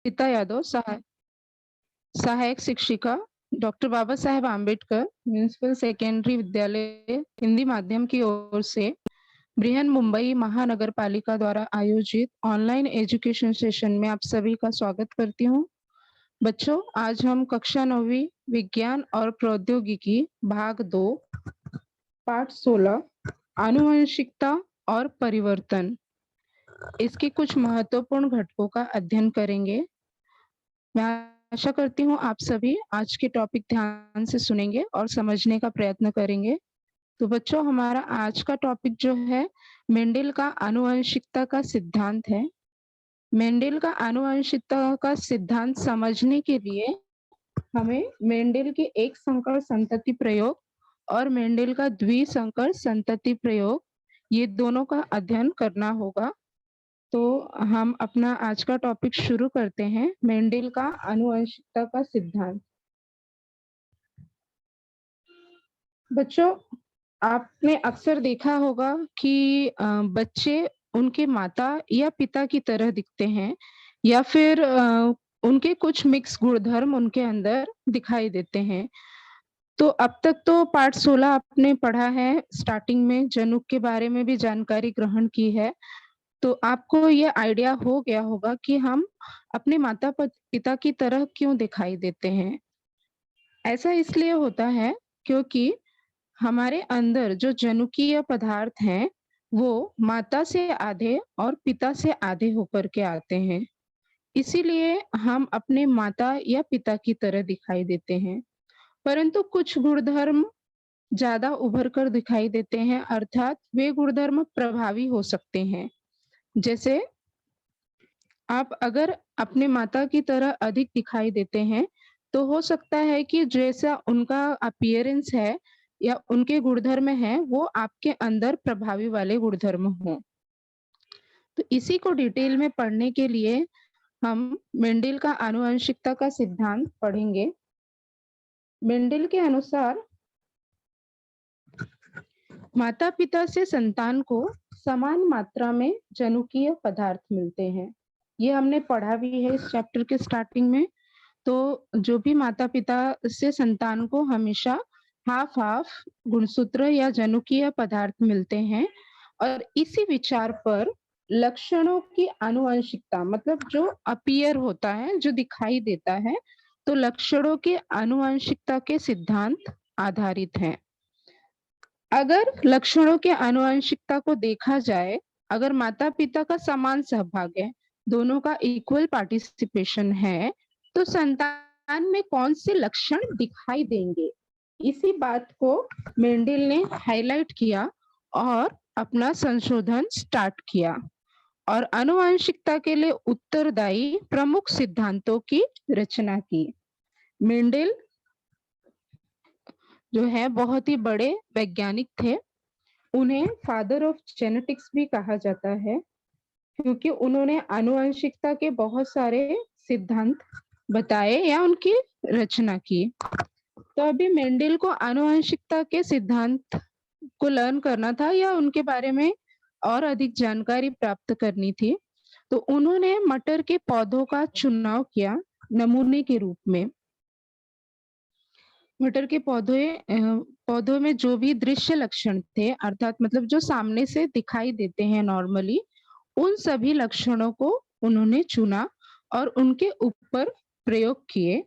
रीता यादव, सहायक शिक्षिका, doctor Baba Saheb Ambedkar municipal secondary विद्यालय हिंदी माध्यम की ओर से बृहन मुंबई महानगर पालिका द्वारा आयोजित ऑनलाइन एजुकेशन सेशन में आप सभी का स्वागत करती हूँ। बच्चों, आज हम कक्षा 9वीं विज्ञान और प्रौद्योगिकी भाग 2 पाठ 16 आनुवंशिकता और परिवर्तन इसके कुछ महत्वपूर्ण घटकों का अध्ययन करेंगे। मैं आशा करती हूँ आप सभी आज के टॉपिक ध्यान से सुनेंगे और समझने का प्रयत्न करेंगे। तो बच्चों, हमारा आज का टॉपिक जो है मेंडल का आनुवंशिकता का सिद्धांत है। मेंडल का आनुवंशिकता का सिद्धांत समझने के लिए हमें मेंडल के एक संकर संतति प्रयोग और मेंडल का द्विसंकर संतति प्रयोग ये दोनों का अध्ययन करना होगा। तो हम अपना आज का टॉपिक शुरू करते हैं, मेंडल का आनुवंशिकता का सिद्धांत। बच्चों, आपने अक्सर देखा होगा कि बच्चे उनके माता या पिता की तरह दिखते हैं या फिर उनके कुछ मिक्स गुणधर्म उनके अंदर दिखाई देते हैं। तो अब तक तो पाठ 16 आपने पढ़ा है, स्टार्टिंग में जनुक के बारे में भी जानकारी ग्रहण की है। तो आपको ये आइडिया हो गया होगा कि हम अपने माता-पिता की तरह क्यों दिखाई देते हैं। ऐसा इसलिए होता है क्योंकि हमारे अंदर जो जनुकीय पदार्थ हैं, वो माता से आधे और पिता से आधे होकर के आते हैं। इसीलिए हम अपने माता या पिता की तरह दिखाई देते हैं। परंतु कुछ गुणधर्म ज़्यादा उभर कर दिखाई देते हैं, अर्थात वे गुणधर्म प्रभावी हो सकते हैं। जैसे आप अगर अपने माता की तरह अधिक दिखाई देते हैं, तो हो सकता है कि जैसा उनका अपीयरेंस है या उनके गुणधर्म हैं, वो आपके अंदर प्रभावी वाले गुणधर्म हों। तो इसी को डिटेल में पढ़ने के लिए हम मेंडल का आनुवंशिकता का सिद्धांत पढ़ेंगे। मेंडल के अनुसार माता-पिता से संतान को समान मात्रा में जनुकीय पदार्थ मिलते हैं। ये हमने पढ़ा भी है इस चैप्टर के स्टार्टिंग में। तो जो भी माता-पिता से संतान को हमेशा हाफ हाफ गुणसूत्र या जनुकीय पदार्थ मिलते हैं और इसी विचार पर लक्षणों की आनुवंशिकता मतलब जो अपीयर होता है, जो दिखाई देता है, तो लक्षणों की आनुवंशिकता के सिद्धांत आधारित हैं। अगर लक्षणों के आनुवंशिकता को देखा जाए, अगर माता-पिता का समान सहभाग है, दोनों का इक्वल पार्टिसिपेशन है, तो संतान में कौन से लक्षण दिखाई देंगे? इसी बात को मेंडल ने हाइलाइट किया और अपना संशोधन स्टार्ट किया और आनुवंशिकता के लिए उत्तरदायी प्रमुख सिद्धांतों की रचना की। मेंडल जो है बहुत ही बड़े वैज्ञानिक थे। उन्हें फादर ऑफ जेनेटिक्स भी कहा जाता है क्योंकि उन्होंने आनुवंशिकता के बहुत सारे सिद्धांत बताए या उनकी रचना की। तो अभी मेंडल को आनुवंशिकता के सिद्धांत को लर्न करना था या उनके बारे में और अधिक जानकारी प्राप्त करनी थी। तो उन्होंने मटर के पौधों का चुनाव किया नमूने के रूप में। मटर के पौधों में जो भी दृश्य लक्षण थे, अर्थात मतलब जो सामने से दिखाई देते हैं नॉर्मली, उन सभी लक्षणों को उन्होंने चुना और उनके ऊपर प्रयोग किए।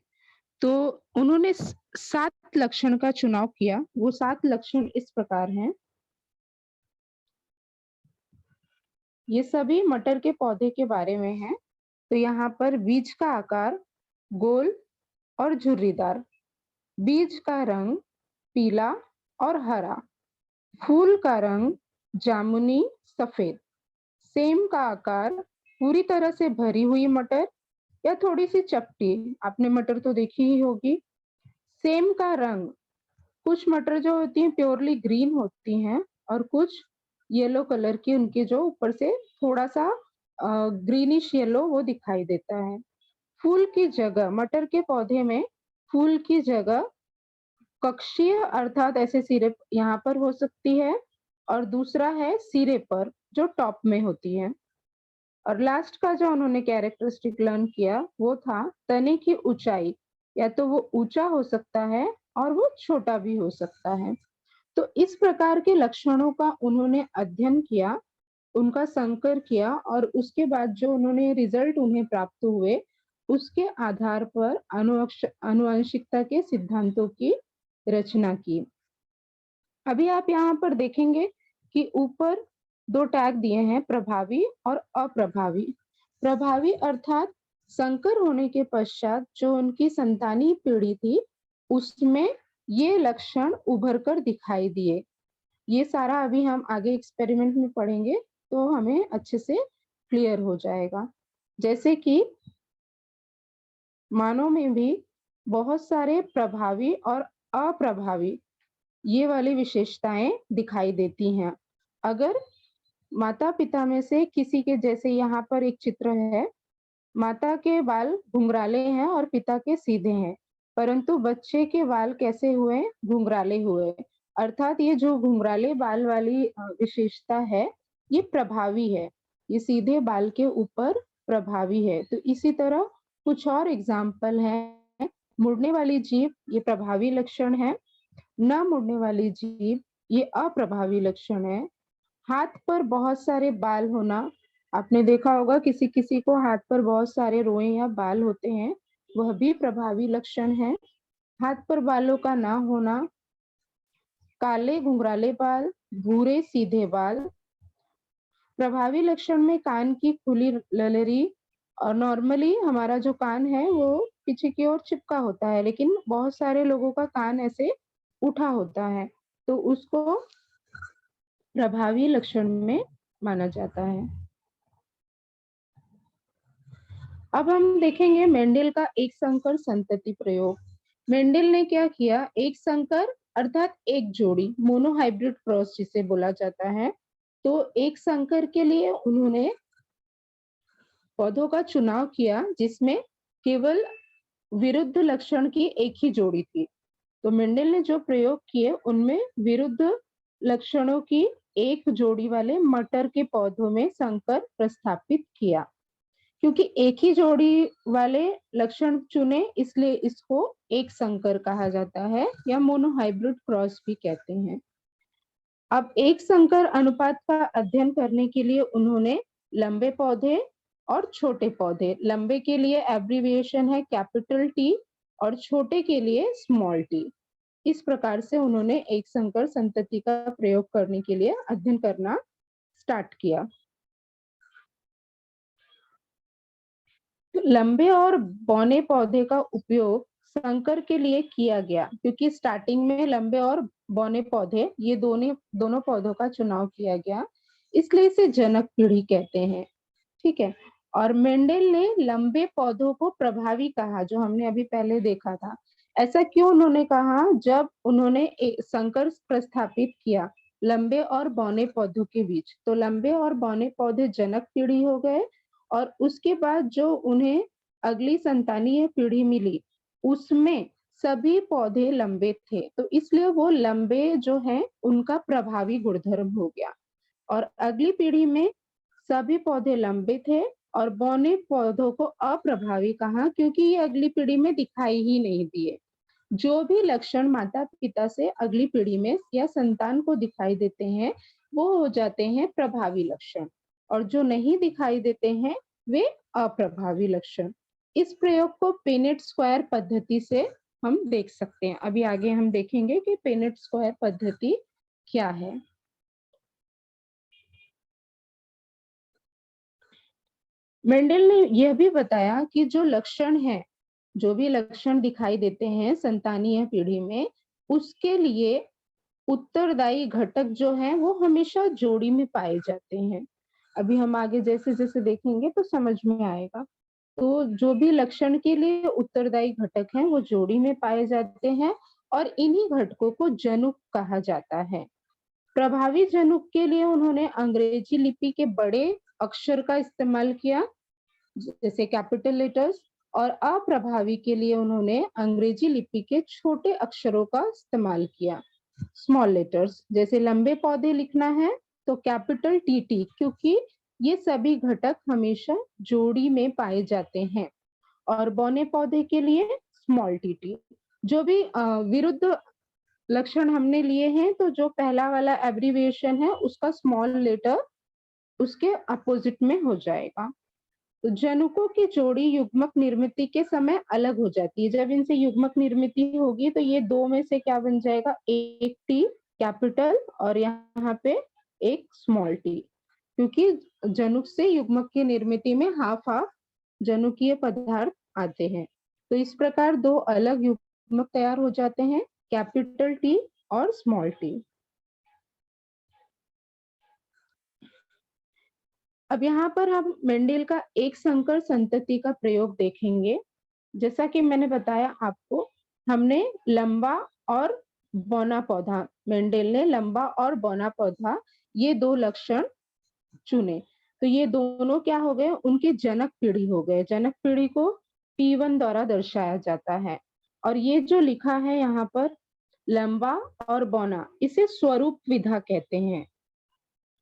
तो उन्होंने 7 लक्षण का चुनाव किया। वो 7 लक्षण इस प्रकार हैं। ये सभी मटर के पौधे के बारे में हैं। तो यहाँ पर बीज का आकार गोल और झुर्रीदार, बीज का रंग पीला और हरा, फूल का रंग जामुनी सफेद, सेम का आकार पूरी तरह से भरी हुई मटर या थोड़ी सी चपटी, आपने मटर तो देखी ही होगी। सेम का रंग, कुछ मटर जो होती हैं प्योरली ग्रीन होती हैं और कुछ येलो कलर की, उनके जो ऊपर से थोड़ा सा ग्रीनिश येलो वो दिखाई देता है। फूल की जगह, मटर के पौधे में फूल की जगह कक्षीय अर्थात ऐसे सिरे यहाँ पर हो सकती है और दूसरा है सिरे पर जो टॉप में होती है। और लास्ट का जो उन्होंने कैरेक्टरिस्टिक लर्न किया वो था तने की ऊंचाई, या तो वो ऊंचा हो सकता है और वो छोटा भी हो सकता है। तो इस प्रकार के लक्षणों का उन्होंने अध्ययन किया, उनका संकर किया और उसके बाद जो उन्होंने रिजल्ट उन्हें प्राप्त हुए, उसके आधार पर आनुवंशिकता के सिद्धांतों की रचना की। अभी आप यहाँ पर देखेंगे कि ऊपर 2 टैग दिए हैं, प्रभावी और अप्रभावी। प्रभावी अर्थात संकर होने के पश्चात जो उनकी संतानी पीढ़ी थी, उसमें ये लक्षण उभर कर दिखाई दिए। ये सारा अभी हम आगे एक्सपेरिमेंट में पढ़ेंगे, तो हमें अच्छे से क्लियर हो जाएगा। जैसे कि मानव में भी बहुत सारे प्रभावी और अप्रभावी ये वाली विशेषताएं दिखाई देती हैं। अगर माता-पिता में से किसी के, जैसे यहाँ पर एक चित्र है, माता के बाल घुंघराले हैं और पिता के सीधे हैं, परंतु बच्चे के बाल कैसे हुए? घुंघराले हुए। अर्थात ये जो घुंघराले बाल वाली विशेषता है, ये प्रभावी है। ये सीधे बाल के ऊपर प्रभावी है। तो इसी तरह कुछ और एग्जाम्पल हैं। मुड़ने वाली जीभ, ये प्रभावी लक्षण है। न मुड़ने वाली जीभ, ये अप्रभावी लक्षण है। हाथ पर बहुत सारे बाल होना, आपने देखा होगा किसी किसी को हाथ पर बहुत सारे रोए या बाल होते हैं, वह भी प्रभावी लक्षण है। हाथ पर बालों का ना होना, काले घुंघराले बाल, भूरे सीधे बाल। प्रभावी लक्षण में कान की खुली ललरी, और नॉर्मली हमारा जो कान है वो पीछे की ओर चिपका होता है, लेकिन बहुत सारे लोगों का कान ऐसे उठा होता है, तो उसको प्रभावी लक्षण में माना जाता है। अब हम देखेंगे मेंडल का एक संकर संतति प्रयोग। मेंडल ने क्या किया? एक संकर अर्थात एक जोड़ी, मोनोहाइब्रिड क्रॉस जिसे बोला जाता है। तो एक संकर के लिए उन्होंने पौधों का चुनाव किया जिसमें केवल विरुद्ध लक्षण की एक ही जोड़ी थी। तो मेंडल ने जो प्रयोग किए उनमें विरुद्ध लक्षणों की एक जोड़ी वाले मटर के पौधों में संकर प्रस्थापित किया। क्योंकि एक ही जोड़ी वाले लक्षण चुने, इसलिए इसको एक संकर कहा जाता है या मोनोहाइब्रिड क्रॉस भी कहते हैं। अब एक संकर अनुपात का अध्ययन करने के लिए उन्होंने लंबे पौधे और छोटे पौधे, लंबे के लिए एब्रीविएशन है कैपिटल टी और छोटे के लिए स्मॉल टी, इस प्रकार से उन्होंने एक संकर संतति का प्रयोग करने के लिए अध्ययन करना स्टार्ट किया। लंबे और बौने पौधे का उपयोग संकर के लिए किया गया, क्योंकि स्टार्टिंग में लंबे और बौने पौधे ये दोनों पौधों का चुनाव किया गया, इसलिए इसे जनक पीढ़ी कहते हैं। ठीक है। और मेंडल ने लंबे पौधों को प्रभावी कहा, जो हमने अभी पहले देखा था। ऐसा क्यों उन्होंने कहा? जब उन्होंने एक संकर प्रस्थापित किया लंबे और बौने पौधों के बीच, तो लंबे और बौने पौधे जनक पीढ़ी हो गए, और उसके बाद जो उन्हें अगली संतानीय पीढ़ी मिली उसमें सभी पौधे लंबे थे, तो इसलिए वो लंबे जो हैं उनका प्रभावी गुणधर्म हो गया। और अगली पीढ़ी में सभी पौधे लंबे थे और बौने पौधों को अप्रभावी कहा, क्योंकि ये अगली पीढ़ी में दिखाई ही नहीं दिए। जो भी लक्षण माता पिता से अगली पीढ़ी में या संतान को दिखाई देते हैं वो हो जाते हैं प्रभावी लक्षण, और जो नहीं दिखाई देते हैं वे अप्रभावी लक्षण। इस प्रयोग को पेनेट स्क्वायर पद्धति से हम देख सकते हैं। अभी आगे हम देखेंगे कि पेनेट स्क्वायर पद्धति क्या है। मेंडल ने यह भी बताया कि जो लक्षण है, जो भी लक्षण दिखाई देते हैं संतानीय पीढ़ी में, उसके लिए उत्तरदायी घटक जो हैं वो हमेशा जोड़ी में पाए जाते हैं। अभी हम आगे जैसे जैसे देखेंगे तो समझ में आएगा। तो जो भी लक्षण के लिए उत्तरदायी घटक हैं वो जोड़ी में पाए जाते हैं, और इन्हीं घटकों को जनुक कहा जाता है। प्रभावी जनुक के लिए उन्होंने अंग्रेजी लिपि के बड़े अक्षर का इस्तेमाल किया, जैसे कैपिटल लेटर्स, और अप्रभावी के लिए उन्होंने अंग्रेजी लिपि के छोटे अक्षरों का इस्तेमाल किया, स्मॉल लेटर्स। जैसे लंबे पौधे लिखना है तो कैपिटल टी टी, क्योंकि ये सभी घटक हमेशा जोड़ी में पाए जाते हैं। और बौने पौधे के लिए स्मॉल टीटी। जो भी विरुद्ध लक्षण हमने लिए हैं, तो जो पहला वाला एब्रिविएशन है उसका स्मॉल लेटर उसके अपोजिट में हो जाएगा। तो जनुकों की जोड़ी युग्मक निर्मिति के समय अलग हो जाती है। जब इनसे युग्मक निर्मिति होगी तो ये दो में से क्या बन जाएगा, एक टी कैपिटल और यहाँ पे एक स्मॉल टी, क्योंकि जनुक से युग्मक की निर्मिति में हाफ हाफ जनुकीय पदार्थ आते हैं। तो इस प्रकार दो अलग युग्मक तैयार हो जाते हैं, कैपिटल टी और स्मॉल टी। अब यहाँ पर हम मेंडेल का एक संकर संतति का प्रयोग देखेंगे। जैसा कि मैंने बताया आपको, हमने लंबा और बौना पौधा, मेंडेल ने लंबा और बौना पौधा ये दो लक्षण चुने। तो ये दोनों क्या हो गए, उनके जनक पीढ़ी हो गए। जनक पीढ़ी को P1 द्वारा दर्शाया जाता है। और ये जो लिखा है यहाँ पर लंबा और बौना, इसे स्वरूप विधा कहते हैं,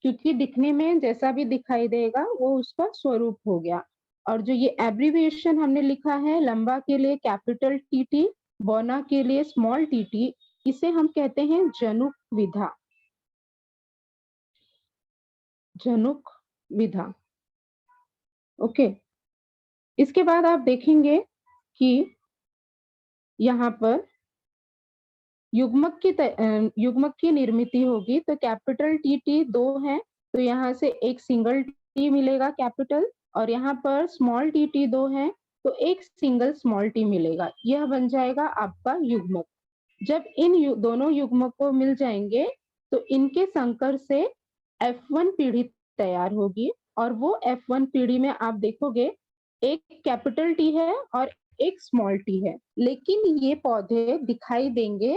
क्योंकि दिखने में जैसा भी दिखाई देगा वो उसका स्वरूप हो गया। और जो ये एब्रिविएशन हमने लिखा है, लंबा के लिए कैपिटल टीटी, बौना के लिए स्मॉल टीटी, इसे हम कहते हैं जनुक विधा। जनुक विधा। ओके। इसके बाद आप देखेंगे कि यहाँ पर युग्मक की निर्मिति होगी। तो कैपिटल टी दो है, तो यहाँ से एक सिंगल टी मिलेगा कैपिटल, और यहाँ पर स्मॉल टी दो है, तो एक सिंगल स्मॉल टी मिलेगा। यह बन जाएगा आपका युग्मक। जब इन दोनों युग्मक को मिल जाएंगे तो इनके संकर से F1 पीढ़ी तैयार होगी। और वो F1 पीढ़ी में आप देखोगे एक कैपिटल टी है और एक स्मॉल टी है, लेकिन ये पौधे दिखाई देंगे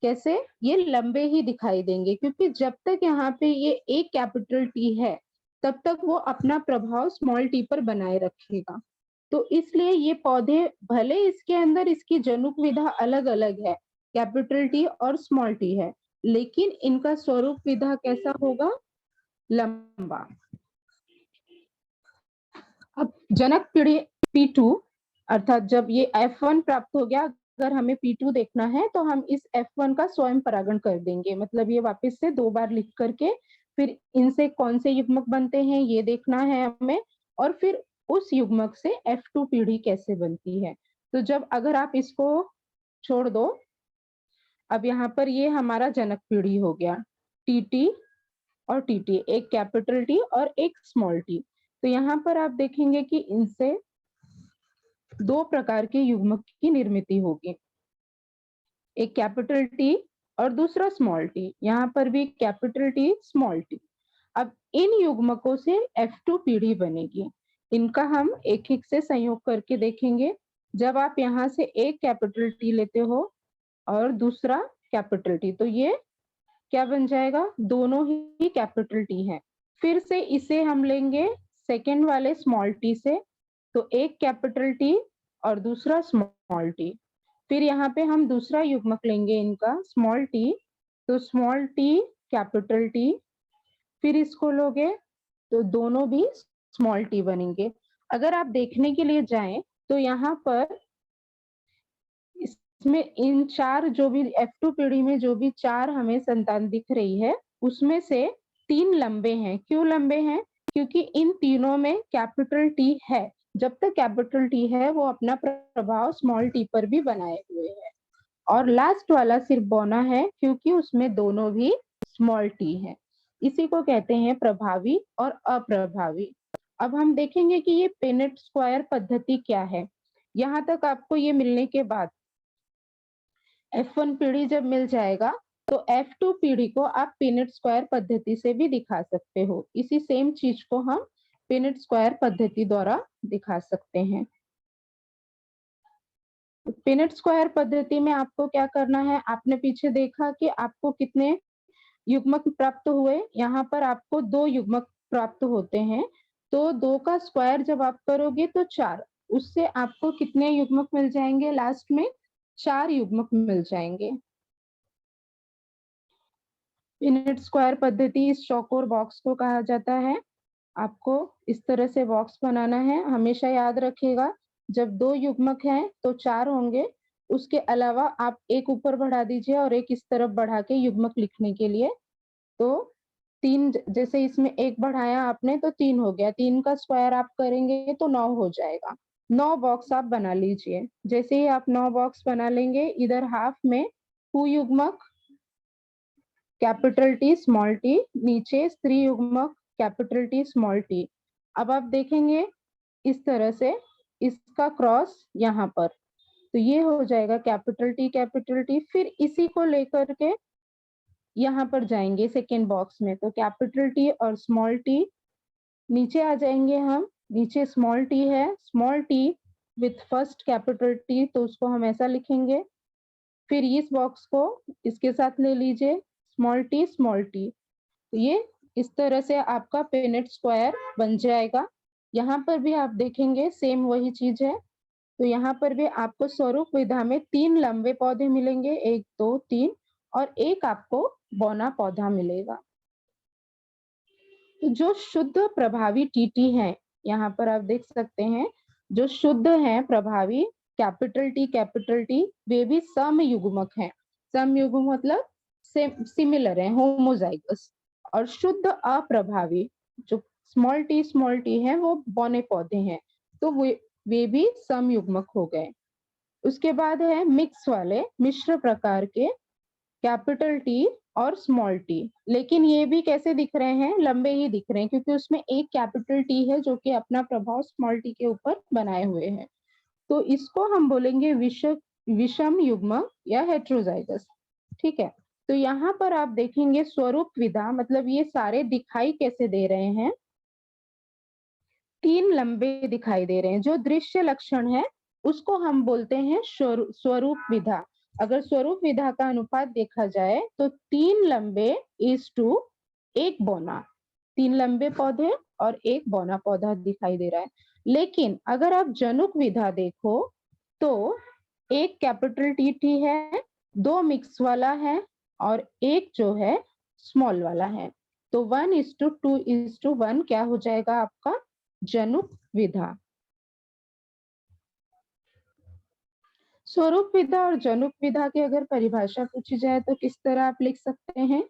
कैसे, ये लंबे ही दिखाई देंगे, क्योंकि जब तक यहाँ पे ये एक कैपिटल टी है तब तक वो अपना प्रभाव स्मॉल टी पर बनाए रखेगा। तो इसलिए ये पौधे, भले इसके अंदर इसकी जनुक विधा अलग अलग है, कैपिटल टी और स्मॉल टी है, लेकिन इनका स्वरूप विधा कैसा होगा, लंबा। अब जनक पीढ़ी P2, अर्थात जब ये F1 प्राप्त हो गया, अगर हमें P2 देखना है तो हम इस F1 का स्वयं परागण कर देंगे। मतलब ये वापस से दो बार लिख करके फिर इनसे कौन से युग्मक बनते हैं ये देखना है हमें, और फिर उस युग्मक से F2 पीढ़ी कैसे बनती है। तो जब अगर आप इसको छोड़ दो, अब यहाँ पर ये हमारा जनक पीढ़ी हो गया, टी और टी, एक कैपिटल टी और एक स्मॉल टी। तो यहाँ पर आप देखेंगे कि इनसे दो प्रकार के युग्मक की निर्मिति होगी, एक कैपिटल टी और दूसरा स्मॉल टी। यहाँ पर भी कैपिटल टी स्मॉल टी। अब इन युग्मकों से F2 पीढ़ी बनेगी। इनका हम एक एक से संयोग करके देखेंगे। जब आप यहाँ से एक कैपिटल टी लेते हो और दूसरा कैपिटल टी, तो ये क्या बन जाएगा, दोनों ही कैपिटल टी है। फिर से इसे हम लेंगे सेकेंड वाले स्मॉल टी से, तो एक कैपिटल टी और दूसरा स्मॉल टी। फिर यहाँ पे हम दूसरा युग्मक लेंगे इनका स्मॉल टी, तो स्मॉल टी कैपिटल टी, फिर इसको लोगे तो दोनों भी स्मॉल टी बनेंगे। अगर आप देखने के लिए जाएं तो यहाँ पर इसमें इन चार जो भी F2 पीढ़ी में जो भी चार हमें संतान दिख रही है, उसमें से तीन लंबे हैं। क्यों लंबे हैं, क्योंकि इन तीनों में कैपिटल टी है। जब तक कैपिटल टी है वो अपना प्रभाव स्मॉल टी पर भी बनाए हुए है। और लास्ट वाला सिर्फ बौना है, क्योंकि उसमें दोनों भी स्मॉल टी है। इसी को कहते हैं प्रभावी और अप्रभावी। अब हम देखेंगे कि ये पेनेट स्क्वायर पद्धति क्या है। यहाँ तक आपको ये मिलने के बाद F1 पीढ़ी जब मिल जाएगा तो F2 पीढ़ी को आप पिनेट स्क्वायर पद्धति से भी दिखा सकते हो। इसी सेम चीज को हम पिनेट स्क्वायर पद्धति द्वारा दिखा सकते हैं। पिनेट स्क्वायर पद्धति में आपको क्या करना है, आपने पीछे देखा कि आपको कितने युग्मक प्राप्त हुए। यहाँ पर आपको दो युग्मक प्राप्त होते हैं, तो दो का स्क्वायर जब आप करोगे तो 4, उससे आपको कितने युग्मक मिल जाएंगे, लास्ट में 4 युग्मक मिल जाएंगे। पिनेट स्क्वायर पद्धति इस चौकोर बॉक्स को कहा जाता है। आपको इस तरह से बॉक्स बनाना है। हमेशा याद रखिएगा, जब 2 युग्मक हैं तो 4 होंगे, उसके अलावा आप 1 ऊपर बढ़ा दीजिए और 1 इस तरफ बढ़ा के युग्मक लिखने के लिए। तो 3 जैसे इसमें 1 बढ़ाया आपने तो 3 हो गया, 3 का स्क्वायर आप करेंगे तो 9 हो जाएगा। 9 बॉक्स आप बना लीजिए। जैसे ही आप 9 बॉक्स बना लेंगे, इधर हाफ में कुयुग्मक कैपिटल टी स्मॉल टी, नीचे स्त्री युग्मक कैपिटल टी स्मॉल टी। अब आप देखेंगे इस तरह से इसका क्रॉस यहाँ पर, तो ये हो जाएगा कैपिटल टी, फिर इसी को लेकर के यहाँ पर जाएंगे सेकेंड बॉक्स में, तो कैपिटल टी और स्मॉल टी नीचे आ जाएंगे हम। नीचे स्मॉल टी है, small T with first capital T, तो उसको हम ऐसा लिखेंगे। फिर इस बॉक्स को इसके साथ ले लीजिए, स्मॉल टी स्मॉल टी। तो ये इस तरह से आपका पेनेट स्क्वायर बन जाएगा। यहाँ पर भी आप देखेंगे सेम वही चीज है। तो यहाँ पर भी आपको स्वरूप विधा में 3 लंबे पौधे मिलेंगे, 1 2 3, और 1 आपको बौना पौधा मिलेगा। तो जो शुद्ध प्रभावी टीटी है, यहाँ पर आप देख सकते हैं, जो शुद्ध है प्रभावी कैपिटल टी, वे भी समयुग्मक हैं। समयुग्मक मतलब सिमिलर है, होमोजाइगस। और शुद्ध अप्रभावी जो स्मॉल टी है, वो बौने पौधे हैं, तो वे भी समयुग्मक हो गए। उसके बाद है मिक्स वाले, मिश्र प्रकार के कैपिटल टी और स्मॉल टी, लेकिन ये भी कैसे दिख रहे हैं, लंबे ही दिख रहे हैं, क्योंकि उसमें एक कैपिटल टी है जो कि अपना प्रभाव स्मॉल टी के ऊपर बनाए हुए हैं। तो इसको हम बोलेंगे विषम युग्म या हेट्रोजाइगस। ठीक है, तो यहाँ पर आप देखेंगे स्वरूप विधा, मतलब ये सारे दिखाई कैसे दे रहे हैं, 3 लंबे दिखाई दे रहे हैं। जो दृश्य लक्षण है उसको हम बोलते हैं स्वरूप विधा। अगर स्वरूप विधा का अनुपात देखा जाए तो 3 लंबे इज टू 1 बौना, 3 लंबे पौधे और 1 बौना पौधा दिखाई दे रहा है। लेकिन अगर आप जनुक विधा देखो तो 1 कैपिटल टी है, 2 मिक्स वाला है और 1 जो है स्मॉल वाला है। तो 1:2:1 क्या हो जाएगा आपका, जनुक विधा। स्वरूप विधा और जनुक विधा की अगर परिभाषा पूछी जाए तो किस तरह आप लिख सकते हैं।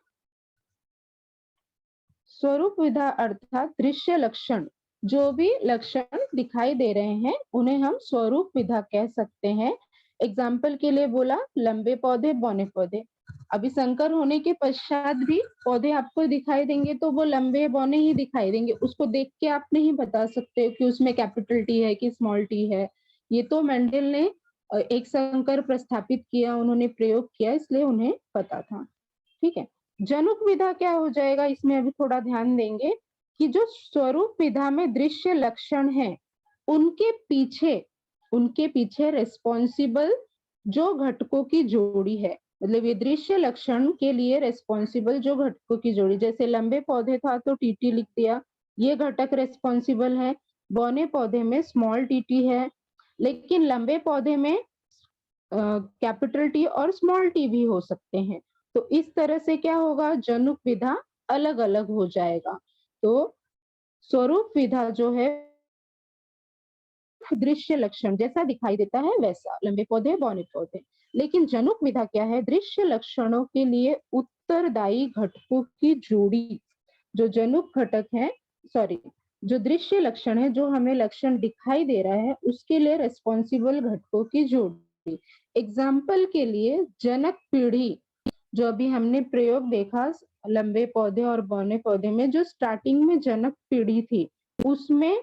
स्वरूप विधा अर्थात दृश्य लक्षण, जो भी लक्षण दिखाई दे रहे हैं उन्हें हम स्वरूप विधा कह सकते हैं। एग्जाम्पल के लिए बोला लंबे पौधे बौने पौधे, अभी संकर होने के पश्चात भी पौधे आपको दिखाई देंगे तो वो लंबे बौने ही दिखाई देंगे, उसको देख के आप नहीं बता सकते कि उसमें कैपिटल टी है कि स्मॉल टी है। ये तो मेंडल ने एक संकर प्रस्थापित किया, उन्होंने प्रयोग किया, इसलिए उन्हें पता था। ठीक है, जनुक विधा क्या हो जाएगा, इसमें अभी थोड़ा ध्यान देंगे कि जो स्वरूप विधा में दृश्य लक्षण है उनके पीछे रिस्पॉन्सिबल जो घटकों की जोड़ी है, मतलब ये दृश्य लक्षण के लिए रिस्पॉन्सिबल जो घटकों की जोड़ी, जैसे लंबे पौधे था तो टीटी लिख दिया, ये घटक रिस्पॉन्सिबल है। बौने पौधे में स्मॉल टीटी है, लेकिन लंबे पौधे में कैपिटल टी और स्मॉल टी भी हो सकते हैं। तो इस तरह से क्या होगा, जनुक विधा अलग अलग हो जाएगा। तो स्वरूप विधा जो है दृश्य लक्षण जैसा दिखाई देता है वैसा, लंबे पौधे बौने पौधे। लेकिन जनुक विधा क्या है, दृश्य लक्षणों के लिए उत्तरदायी घटकों की जोड़ी, जो जनुक घटक है, सॉरी, जो दृश्य लक्षण है, जो हमें लक्षण दिखाई दे रहा है उसके लिए रिस्पॉन्सिबल घटकों की जोड़ी। एग्जाम्पल के लिए जनक पीढ़ी, जो अभी हमने प्रयोग देखा लंबे पौधे और बौने पौधे में, जो स्टार्टिंग में जनक पीढ़ी थी उसमें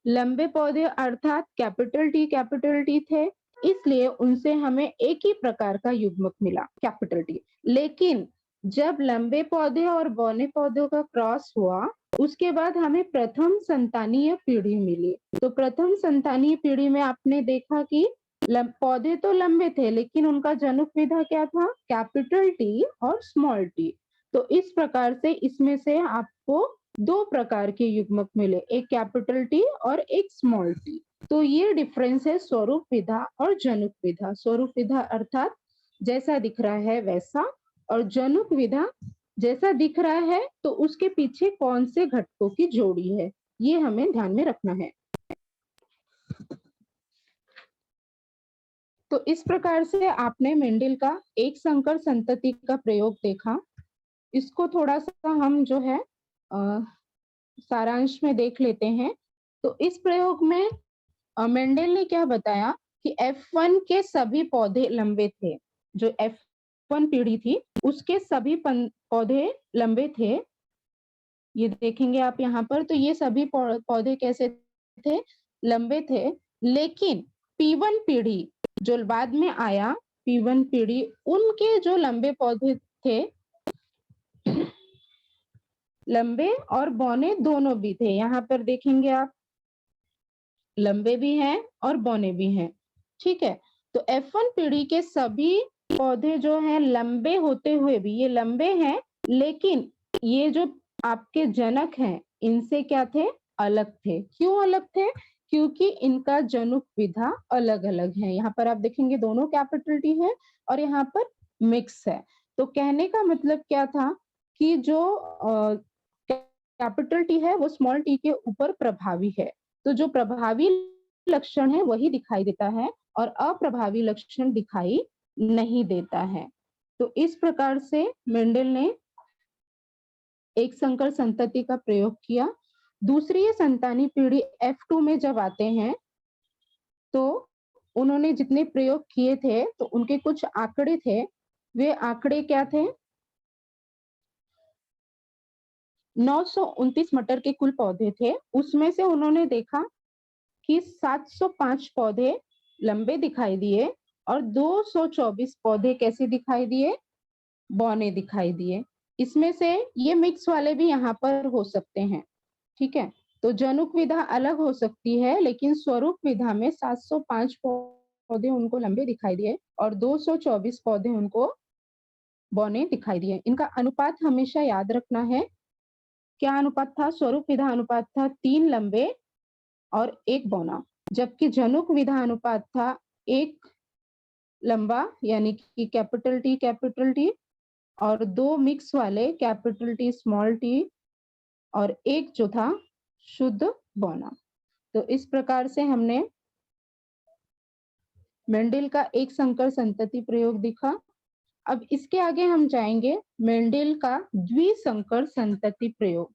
लंबे पौधे अर्थात कैपिटल टी थे, इसलिए उनसे हमें एक ही प्रकार का युग्मक मिला कैपिटल टी। लेकिन जब लंबे पौधे और बौने पौधों का क्रॉस हुआ उसके बाद हमें प्रथम संतानीय पीढ़ी मिली। तो प्रथम संतानीय पीढ़ी में आपने देखा कि पौधे तो लंबे थे लेकिन उनका जनुक विधा क्या था, कैपिटल टी और स्मॉल टी। तो इस प्रकार से इसमें से आपको 2 प्रकार के युग्मक मिले, एक कैपिटल टी और एक स्मॉल टी। तो ये डिफरेंस है स्वरूप विधा और जनुक विधा। स्वरूप विधा अर्थात जैसा दिख रहा है वैसा, और जनुक विधा जैसा दिख रहा है तो उसके पीछे कौन से घटकों की जोड़ी है, ये हमें ध्यान में रखना है। तो इस प्रकार से आपने मेंडल का एक संकर संतति का प्रयोग देखा। इसको थोड़ा सा हम जो है सारांश में देख लेते हैं। तो इस प्रयोग में मेंडल ने क्या बताया कि F1 के सभी पौधे लंबे थे। जो F1 पीढ़ी थी उसके सभी पौधे लंबे थे। ये देखेंगे आप यहाँ पर, तो ये सभी पौधे कैसे थे, लंबे थे। लेकिन P1 पीढ़ी जो बाद में आया, P1 पीढ़ी, उनके जो लंबे पौधे थे, लंबे और बौने दोनों भी थे। यहाँ पर देखेंगे आप, लंबे भी हैं और बौने भी हैं। ठीक है, तो F1 पीढ़ी के सभी पौधे जो हैं लंबे होते हुए भी, ये लंबे हैं, लेकिन ये जो आपके जनक हैं इनसे क्या थे, अलग थे। क्यों अलग थे? क्योंकि इनका जनुक विधा अलग अलग है। यहाँ पर आप देखेंगे दोनों कैपिटल टी है और यहाँ पर मिक्स है। तो कहने का मतलब क्या था कि जो कैपिटल टी है वो स्मॉल टी के ऊपर प्रभावी है। तो जो प्रभावी लक्षण है वही दिखाई देता है और अप्रभावी लक्षण दिखाई नहीं देता है। तो इस प्रकार से मेंडल ने एक संकर संतति का प्रयोग किया। दूसरी संतानी पीढ़ी F2 में जब आते हैं तो उन्होंने जितने प्रयोग किए थे तो उनके कुछ आंकड़े थे। वे आंकड़े क्या थे? 929 मटर के कुल पौधे थे, उसमें से उन्होंने देखा कि 705 पौधे लंबे दिखाई दिए और 224 पौधे कैसे दिखाई दिए, बौने दिखाई दिए। इसमें से ये मिक्स वाले भी यहाँ पर हो सकते हैं। ठीक है, तो जनुक विधा अलग हो सकती है, लेकिन स्वरूप विधा में 705 पौधे उनको लंबे दिखाई दिए और 224 पौधे उनको बौने दिखाई दिए। इनका अनुपात हमेशा याद रखना है। क्या अनुपात था? स्वरूप विधा अनुपात था 3 लंबे और 1 बौना, जबकि जनुक विधा अनुपात था 1 लंबा यानी कि कैपिटल टी और 2 मिक्स वाले कैपिटल टी स्मॉल टी और 1 जो था शुद्ध बौना। तो इस प्रकार से हमने मेंडल का एक संकर संतति प्रयोग दिखा। अब इसके आगे हम जाएंगे मेंडल का द्विसंकर संतति प्रयोग।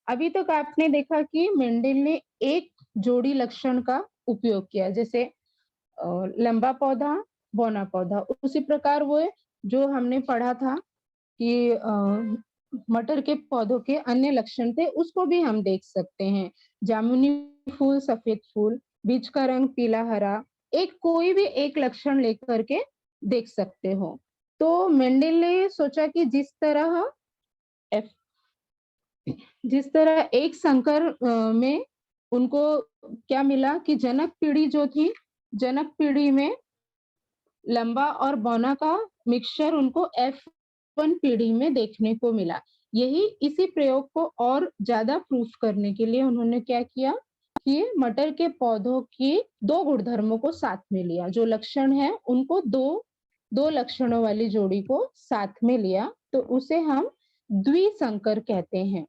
अभी तक आपने देखा कि मेंडल ने एक जोड़ी लक्षण का उपयोग किया, जैसे लंबा पौधा, बौना पौधा। उसी प्रकार वो जो हमने पढ़ा था कि मटर के पौधों के अन्य लक्षण थे, उसको भी हम देख सकते हैं। जामुनी फूल, सफेद फूल, बीज का रंग पीला हरा, एक कोई भी एक लक्षण लेकर के देख सकते हो। तो मेंडल ने सोचा कि जिस तरह एक संकर में उनको क्या मिला कि जनक पीढ़ी जो थी, जनक पीढ़ी में लंबा और बौना का मिक्सचर उनको F1 पीढ़ी में देखने को मिला। यही इसी प्रयोग को और ज्यादा प्रूफ करने के लिए उन्होंने क्या किया कि मटर के पौधों की 2 गुणधर्मों को साथ में लिया। जो लक्षण है उनको दो लक्षणों वाली जोड़ी को साथ में लिया, तो उसे हम द्विसंकर कहते हैं।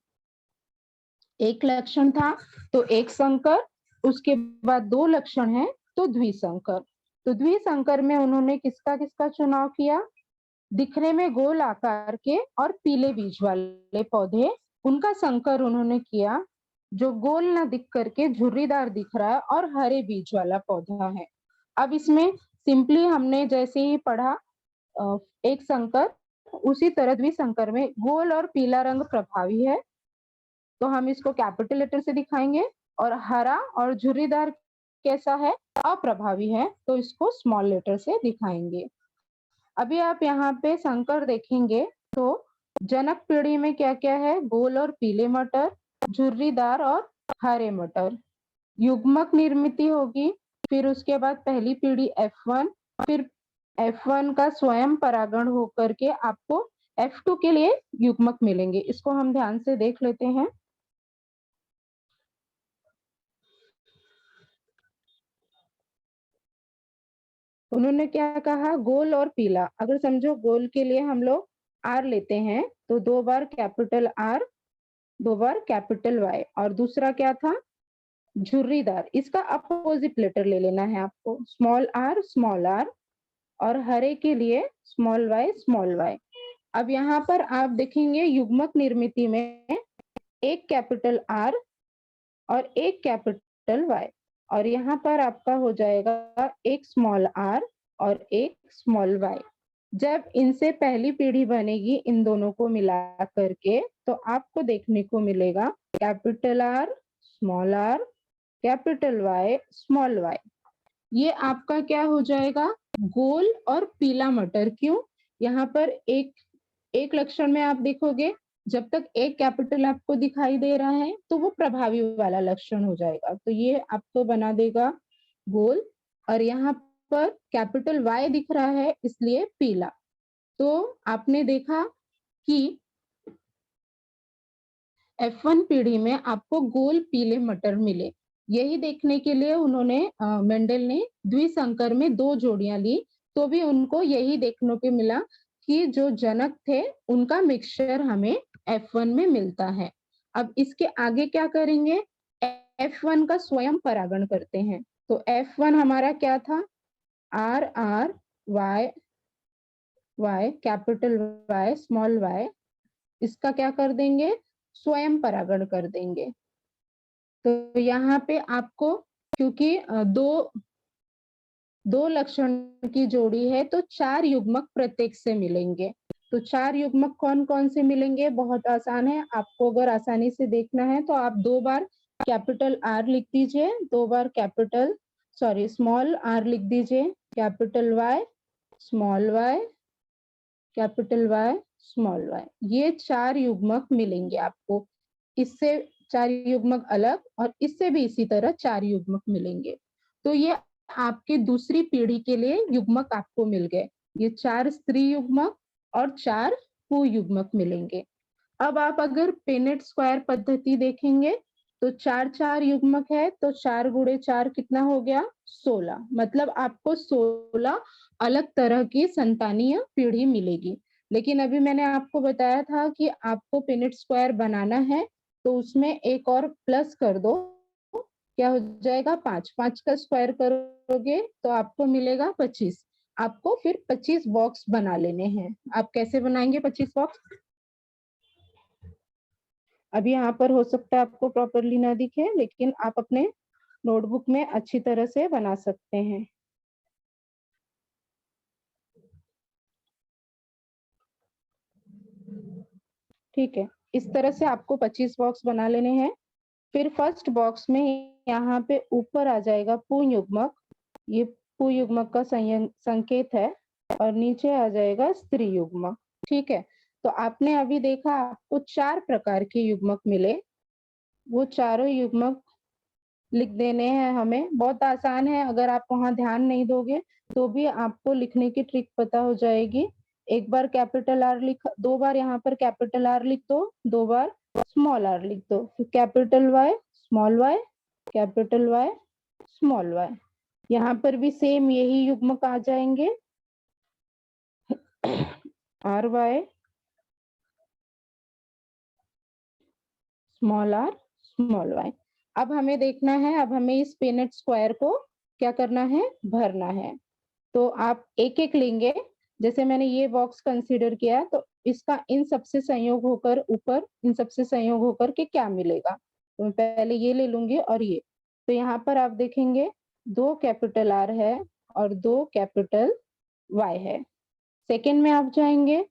एक लक्षण था तो एक संकर, उसके बाद 2 लक्षण है तो द्विसंकर। तो द्विसंकर में उन्होंने किसका किसका चुनाव किया? दिखने में गोल आकार के और पीले बीज वाले पौधे, उनका संकर उन्होंने किया। जो गोल ना दिख करके झुर्रीदार दिख रहा है और हरे बीज वाला पौधा है। अब इसमें सिंपली हमने जैसे ही पढ़ा एक संकर, उसी तरह द्विसंकर में गोल और पीला रंग प्रभावी है, तो हम इसको कैपिटल लेटर से दिखाएंगे। और हरा और झुर्रीदार कैसा है? अप्रभावी है, तो इसको स्मॉल लेटर से दिखाएंगे। अभी आप यहाँ पे संकर देखेंगे तो जनक पीढ़ी में क्या क्या है? गोल और पीले मटर, झुर्रीदार और हरे मटर। युग्मक निर्मित होगी, फिर उसके बाद पहली पीढ़ी F1, फिर F1 का स्वयं परागण होकर के आपको F2 के लिए युग्मक मिलेंगे। इसको हम ध्यान से देख लेते हैं। उन्होंने क्या कहा? गोल और पीला। अगर समझो गोल के लिए हम लोग आर लेते हैं तो 2 बार कैपिटल आर, 2 बार कैपिटल वाई, और दूसरा क्या था झुर्रीदार, इसका अपोजिट लेटर ले लेना है आपको, स्मॉल आर, और हरे के लिए स्मॉल वाई। अब यहाँ पर आप देखेंगे युग्मक निर्मिति में एक कैपिटल आर और एक कैपिटल वाई, और यहाँ पर आपका हो जाएगा एक स्मॉल आर और एक स्मॉल वाई। जब इनसे पहली पीढ़ी बनेगी इन दोनों को मिला करके, तो आपको देखने को मिलेगा capital R, capital Y, small Y. ये आपका क्या हो जाएगा गोल और पीला मटर। क्यों? यहाँ पर एक लक्षण में आप देखोगे जब तक एक कैपिटल आपको दिखाई दे रहा है तो वो प्रभावी वाला लक्षण हो जाएगा, तो ये आपको बना देगा गोल, और यहाँ पर कैपिटल वाई दिख रहा है इसलिए पीला। तो आपने देखा कि F1 पीढ़ी में आपको गोल पीले मटर मिले। यही देखने के लिए उन्होंने मेंडल ने द्विसंकर में 2 जोड़ियां ली, तो भी उनको यही देखने को मिला कि जो जनक थे उनका मिक्सचर हमें F1 में मिलता है। अब इसके आगे क्या करेंगे, F1 का स्वयं परागण करते हैं। तो F1 हमारा क्या था, R R Y Y, capital Y, small Y, इसका क्या कर देंगे स्वयं परागण कर देंगे। तो यहाँ पे आपको क्योंकि दो लक्षण की जोड़ी है तो 4 युग्मक प्रत्येक से मिलेंगे। तो 4 युग्मक कौन कौन से मिलेंगे, बहुत आसान है। आपको अगर आसानी से देखना है तो आप 2 बार कैपिटल आर लिख दीजिए, 2 बार स्मॉल आर लिख दीजिए, capital Y, small Y, capital Y, small Y, ये 4 युग्मक मिलेंगे आपको। इससे 4 युग्मक अलग और इससे भी इसी तरह 4 युग्मक मिलेंगे। तो ये आपके दूसरी पीढ़ी के लिए युग्मक आपको मिल गए। ये 4 स्त्री युग्मक और 4 पुयुग्मक मिलेंगे। अब आप अगर पेनेट स्क्वायर पद्धति देखेंगे तो 4 युग्मक है, तो 4 गुणे 4 कितना हो गया 16, मतलब आपको 16 अलग तरह की संतानीय पीढ़ी मिलेगी। लेकिन अभी मैंने आपको बताया था कि आपको पेनेट स्क्वायर बनाना है तो उसमें एक और प्लस कर दो, क्या हो जाएगा 5, 5 का स्क्वायर करोगे तो आपको मिलेगा 25। आपको फिर 25 बॉक्स बना लेने हैं। आप कैसे बनाएंगे 25 बॉक्स, अभी यहाँ पर हो सकता है आपको प्रॉपरली ना दिखे, लेकिन आप अपने नोटबुक में अच्छी तरह से बना सकते हैं। ठीक है, इस तरह से आपको 25 बॉक्स बना लेने हैं। फिर फर्स्ट बॉक्स में यहाँ पे ऊपर आ जाएगा पुयुग्मक, ये पुयुग्मक का संकेत है, और नीचे आ जाएगा स्त्री युग्मक। ठीक है, तो आपने अभी देखा आपको 4 प्रकार के युग्मक मिले, वो चारों युग्मक लिख देने हैं हमें। बहुत आसान है, अगर आप वहां ध्यान नहीं दोगे तो भी आपको लिखने की ट्रिक पता हो जाएगी। एक बार कैपिटल आर लिख, 2 बार यहाँ पर कैपिटल आर लिख दो, 2 बार स्मॉल आर लिख दो, फिर capital Y, small Y, capital Y, small Y. यहाँ पर भी सेम यही युग्मक आ जाएंगे, R Y, small R, small Y. अब हमें देखना है, अब हमें इस पेनेट स्क्वायर को क्या करना है, भरना है। तो आप एक एक लेंगे, जैसे मैंने ये बॉक्स कंसीडर किया तो इसका इन सबसे संयोग होकर ऊपर, इन सबसे संयोग होकर के क्या मिलेगा, तो मैं पहले ये ले लूंगी और ये। तो यहाँ पर आप देखेंगे 2 कैपिटल आर है और 2 कैपिटल वाई है। सेकेंड में आप जाएंगे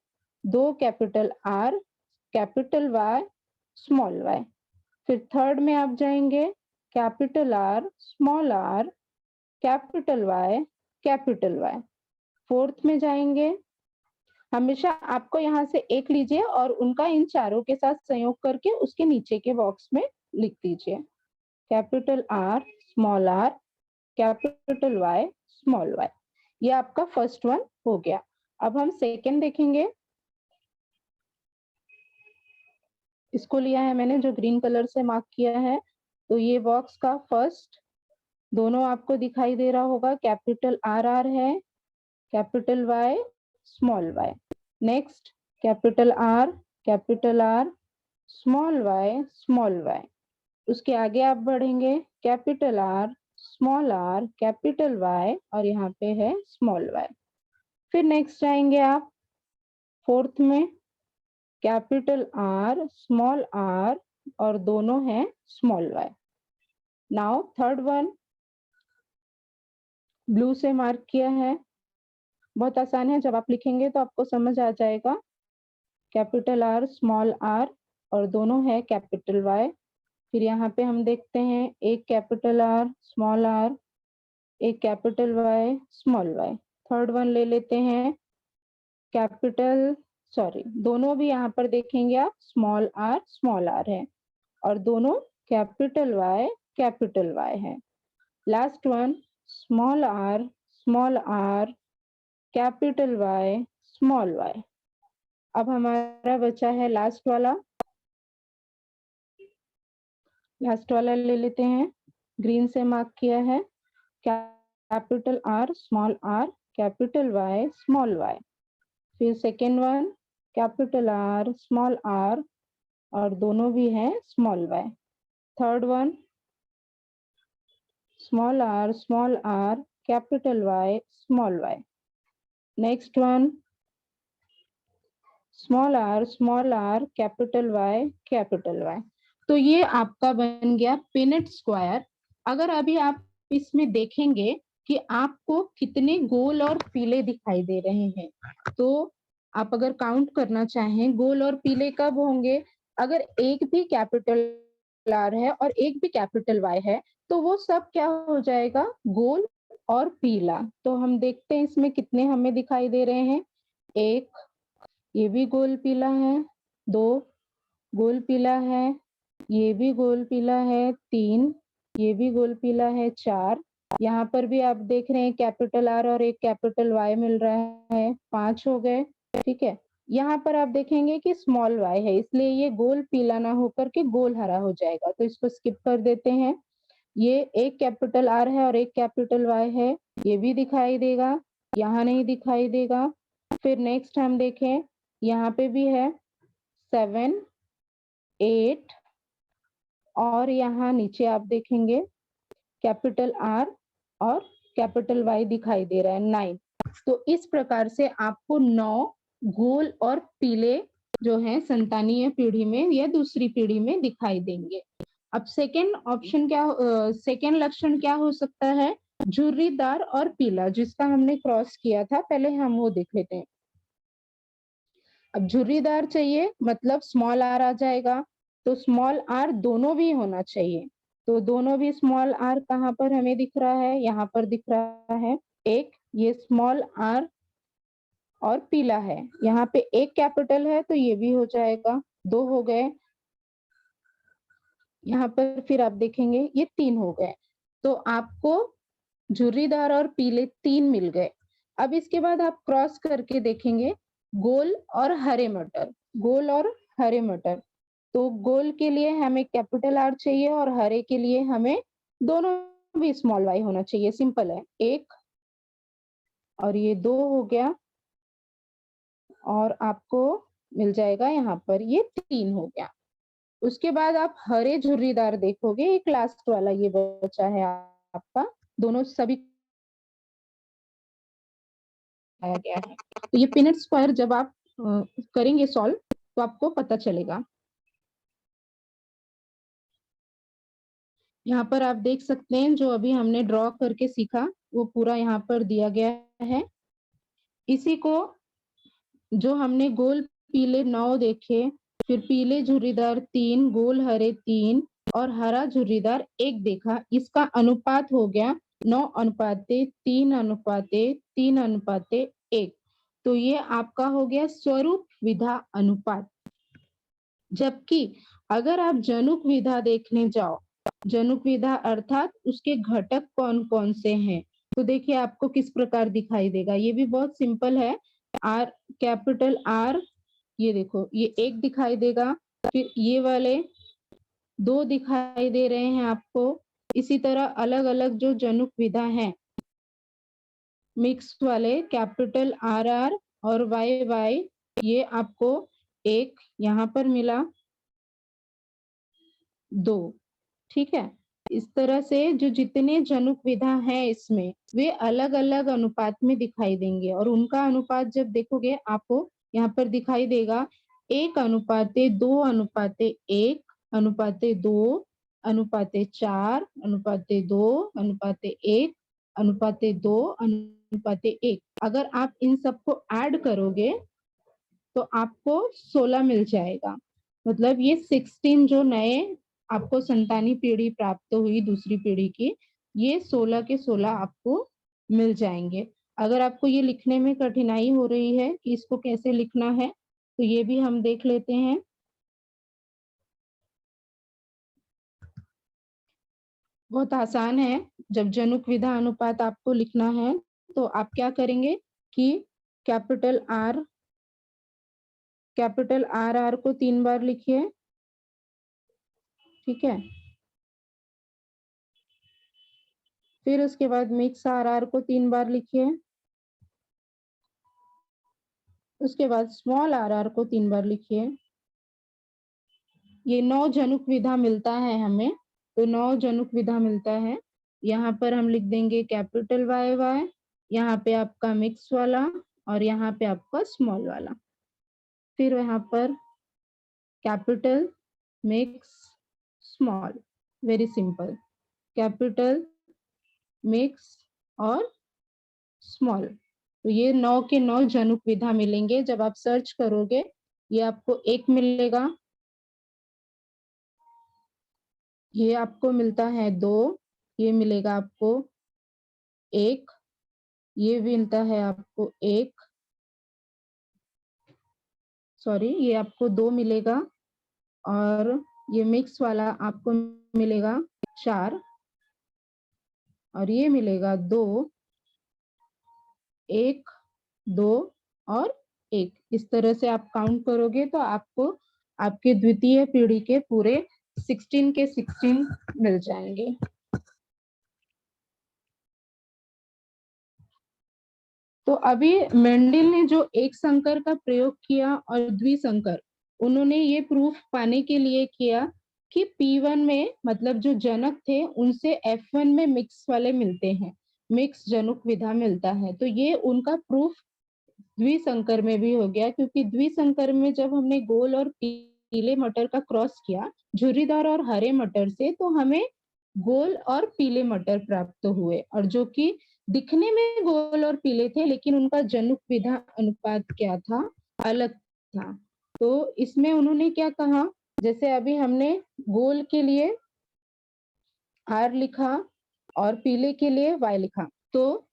2 capital R, capital Y, small Y. फिर थर्ड में आप जाएंगे capital R, small R, capital Y, capital Y. Fourth में जाएंगे, हमेशा आपको यहाँ से एक लीजिए और उनका इन चारों के साथ संयोग करके उसके नीचे के बॉक्स में लिख दीजिए, capital R, small R, capital Y, small Y. ये आपका फर्स्ट वन हो गया। अब हम सेकेंड देखेंगे, इसको लिया है मैंने जो ग्रीन कलर से मार्क किया है। तो ये बॉक्स का फर्स्ट दोनों आपको दिखाई दे रहा होगा, कैपिटल आर आर है, capital Y, small Y. Next capital R, small y। उसके आगे आप बढ़ेंगे, कैपिटल आर, कैपिटल Y और यहाँ पे है स्मॉल y। फिर नेक्स्ट आएंगे आप फोर्थ में, कैपिटल R, स्मॉल r और दोनों है small y। Now third one blue से मार्क किया है, बहुत आसान है, जब आप लिखेंगे तो आपको समझ आ जाएगा। कैपिटल R, स्मॉल r और दोनों है कैपिटल Y। फिर यहाँ पे हम देखते हैं एक कैपिटल R, स्मॉल r, एक capital Y, small y। Third one ले लेते हैं कैपिटल, दोनों भी यहाँ पर देखेंगे आप स्मॉल r है और दोनों कैपिटल Y है। Last one small r, capital Y, small y। अब हमारा बचा है लास्ट वाला ले लेते हैं, ग्रीन से मार्क किया है, capital R, small r, capital Y, small y। फिर second one capital R, small r और दोनों भी हैं small y। Third one small r, capital Y, small y। Next one small r, capital Y। तो ये आपका बन गया पिनेट स्क्वायर। अगर अभी आप इसमें देखेंगे कि आपको कितने गोल और पीले दिखाई दे रहे हैं, तो आप अगर काउंट करना चाहें गोल और पीले कब होंगे, अगर एक भी कैपिटल R है और एक भी कैपिटल Y है तो वो सब क्या हो जाएगा, गोल और पीला। तो हम देखते हैं इसमें कितने हमें दिखाई दे रहे हैं, एक, ये भी गोल पीला है, दो गोल पीला है, ये भी गोल पीला है, तीन, ये भी गोल पीला है, चार, यहाँ पर भी आप देख रहे हैं कैपिटल R और एक कैपिटल Y मिल रहा है, पांच हो गए। ठीक है, यहाँ पर आप देखेंगे कि स्मॉल y है, इसलिए ये गोल पीला ना होकर के गोल हरा हो जाएगा, तो इसको स्किप कर देते हैं। ये एक कैपिटल R है और एक कैपिटल Y है, ये भी दिखाई देगा, यहाँ नहीं दिखाई देगा। फिर नेक्स्ट हम देखें, यहाँ पे भी है 7, 8 और यहाँ नीचे आप देखेंगे कैपिटल R और कैपिटल Y दिखाई दे रहा है 9। तो इस प्रकार से आपको 9 गोल और पीले जो है संतानीय पीढ़ी में या दूसरी पीढ़ी में दिखाई देंगे। अब सेकेंड ऑप्शन क्या, सेकेंड लक्षण क्या हो सकता है, झुर्रीदार और पीला, जिसका हमने क्रॉस किया था, पहले हम वो देख लेते हैं। अब झुर्रीदार चाहिए मतलब स्मॉल r आ जाएगा, तो स्मॉल r दोनों भी होना चाहिए, तो दोनों भी स्मॉल r कहाँ पर हमें दिख रहा है, यहाँ पर दिख रहा है, एक ये स्मॉल r और पीला है, यहाँ पे एक कैपिटल है तो ये भी हो जाएगा, दो हो गए, यहाँ पर फिर आप देखेंगे ये तीन हो गए, तो आपको झुर्रीदार और पीले तीन मिल गए। अब इसके बाद आप क्रॉस करके देखेंगे गोल और हरे मटर, गोल और हरे मटर, तो गोल के लिए हमें कैपिटल R चाहिए और हरे के लिए हमें दोनों भी स्मॉल y होना चाहिए, सिंपल है, एक और ये दो हो गया और आपको मिल जाएगा यहाँ पर ये तीन हो गया। उसके बाद आप हरे झुर्रीदार देखोगे, एक लास्ट वाला ये बचा है आपका, दोनों सभी आया गया है। तो ये पिनेट स्क्वायर जब आप करेंगे सॉल्व तो आपको पता चलेगा। यहाँ पर आप देख सकते हैं जो अभी हमने ड्रॉ करके सीखा वो पूरा यहाँ पर दिया गया है। इसी को जो हमने गोल पीले 9 देखे, फिर पीले झुर्रीदार 3, गोल हरे 3 और हरा झुर्रीदार 1 देखा, इसका अनुपात हो गया 9:3:3:1। तो ये आपका हो गया स्वरूप विधा अनुपात। जबकि अगर आप जनुक विधा देखने जाओ, जनुक विधा अर्थात उसके घटक कौन कौन से हैं, तो देखिए आपको किस प्रकार दिखाई देगा, ये भी बहुत सिंपल है। आर, कैपिटल R, ये देखो ये एक दिखाई देगा, फिर ये वाले दो दिखाई दे रहे हैं आपको। इसी तरह अलग अलग जो जनुक विधा हैं मिक्स वाले कैपिटल R और Y ये आपको 1 यहाँ पर मिला, 2, ठीक है? इस तरह से जो जितने जनुक विधा हैं इसमें, वे अलग-अलग अनुपात में दिखाई देंगे और उनका अनुपात जब देखोगे आपको यहाँ पर दिखाई देगा 1 अनुपाते 2 अनुपाते 1 अनुपाते 2 अनुपाते 4 अनुपाते 2 अनुपाते 1 अनुपाते 2 अनुपाते 1। अगर आप इन सबको ऐड करोगे तो आपको 16 मिल जाएगा। मतलब ये 16 जो नए आपको संतानी पीढ़ी प्राप्त हुई दूसरी पीढ़ी की, ये 16 के 16 आपको मिल जाएंगे। अगर आपको ये लिखने में कठिनाई हो रही है कि इसको कैसे लिखना है, तो ये भी हम देख लेते हैं। बहुत आसान है। जब जनुक विधा अनुपात आपको लिखना है, तो आप क्या करेंगे कि कैपिटल आर को 3 बार लिखिए, ठीक है? फिर उसके बाद मिक्स आर को 3 बार लिखिए। उसके बाद स्मॉल आर को 3 बार लिखिए। ये 9 जनुक विधा मिलता है हमें, तो 9 जनुक विधा मिलता है। यहाँ पर हम लिख देंगे कैपिटल वाई वाई, यहाँ पे आपका मिक्स वाला और यहाँ पे आपका स्मॉल वाला। फिर यहाँ पर capital, mix, small, very simple. Capital, mix और स्मॉल। तो ये 9 के 9 जनुक विधा मिलेंगे। जब आप सर्च करोगे, ये आपको 1 मिलेगा, ये आपको मिलता है 2, ये मिलेगा आपको 1, ये मिलता है आपको 1, सॉरी ये आपको 2 मिलेगा और ये मिक्स वाला आपको मिलेगा 4 और ये मिलेगा 2, 1, 2 और 1। इस तरह से आप काउंट करोगे तो आपको आपके द्वितीय पीढ़ी के पूरे 16 के 16 मिल जाएंगे। तो अभी मेंडल ने जो एक संकर का प्रयोग किया और द्विसंकर, उन्होंने ये प्रूफ पाने के लिए किया कि P1 में मतलब जो जनक थे उनसे F1 में मिक्स वाले मिलते हैं, मिक्स जनुक विधा मिलता है। तो ये उनका प्रूफ द्विसंकर में भी हो गया, क्योंकि द्विसंकर में जब हमने गोल और पीले मटर का क्रॉस किया झुर्रीदार और हरे मटर से, तो हमें गोल और पीले मटर प्राप्त हुए, और जो कि दिखने में गोल और पीले थे, लेकिन उनका जनुक विधा अनुपात क्या था, अलग था। तो इसमें उन्होंने क्या कहा, जैसे अभी हमने गोल के लिए आर लिखा और पीले के लिए वाई लिखा, तो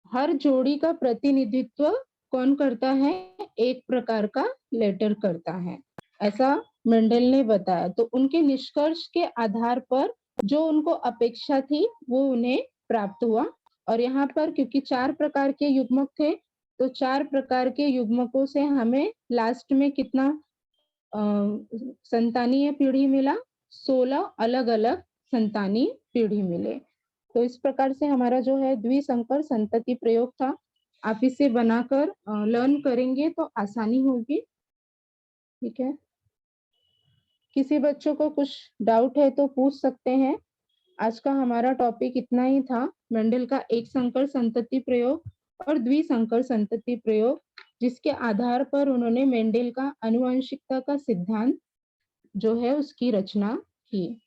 हर जोड़ी का प्रतिनिधित्व कौन करता है, एक प्रकार का लेटर करता है, ऐसा मेंडल ने बताया। तो उनके निष्कर्ष के आधार पर जो उनको अपेक्षा थी वो उन्हें प्राप्त हुआ। और यहाँ पर क्योंकि 4 प्रकार के युग्मक थे, तो 4 प्रकार के युग्मकों से हमें लास्ट में कितना संतानीय पीढ़ी मिला, 16 अलग अलग संतानी पीढ़ी मिले। तो इस प्रकार से हमारा जो है द्विसंकर संतति प्रयोग था। आप इसे बनाकर लर्न करेंगे तो आसानी होगी, ठीक है? किसी बच्चों को कुछ डाउट है तो पूछ सकते हैं। आज का हमारा टॉपिक इतना ही था, मेंडल का एक संकर संतति प्रयोग और द्विसंकर संतति प्रयोग, जिसके आधार पर उन्होंने मेंडल का आनुवंशिकता का सिद्धांत जो है उसकी रचना की।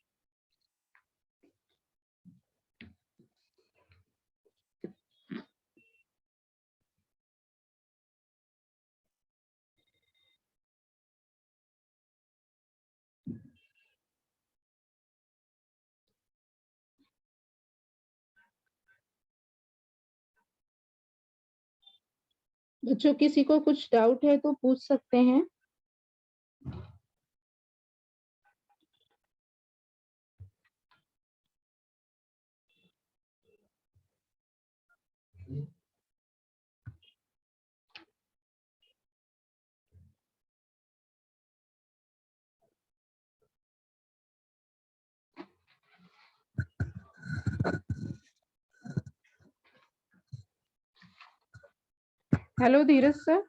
बच्चों किसी को कुछ डाउट है तो पूछ सकते हैं। हेलो धीरज सर।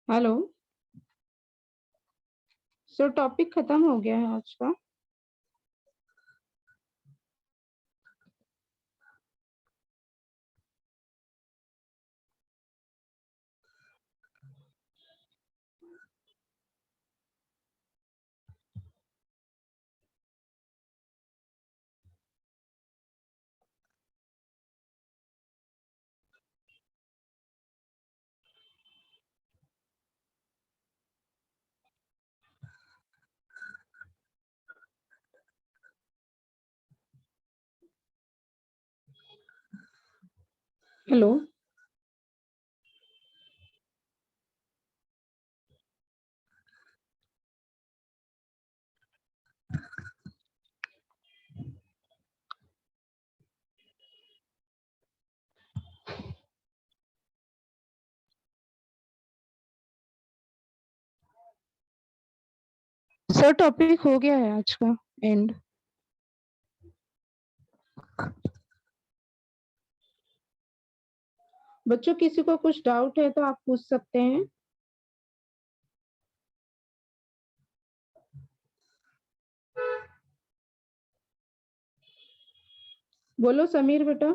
हेलो। सर टॉपिक खत्म हो गया है आज का। हेलो। सर टॉपिक हो गया है आज का एंड। बच्चों किसी को कुछ डाउट है तो आप पूछ सकते हैं। बोलो समीर बेटा।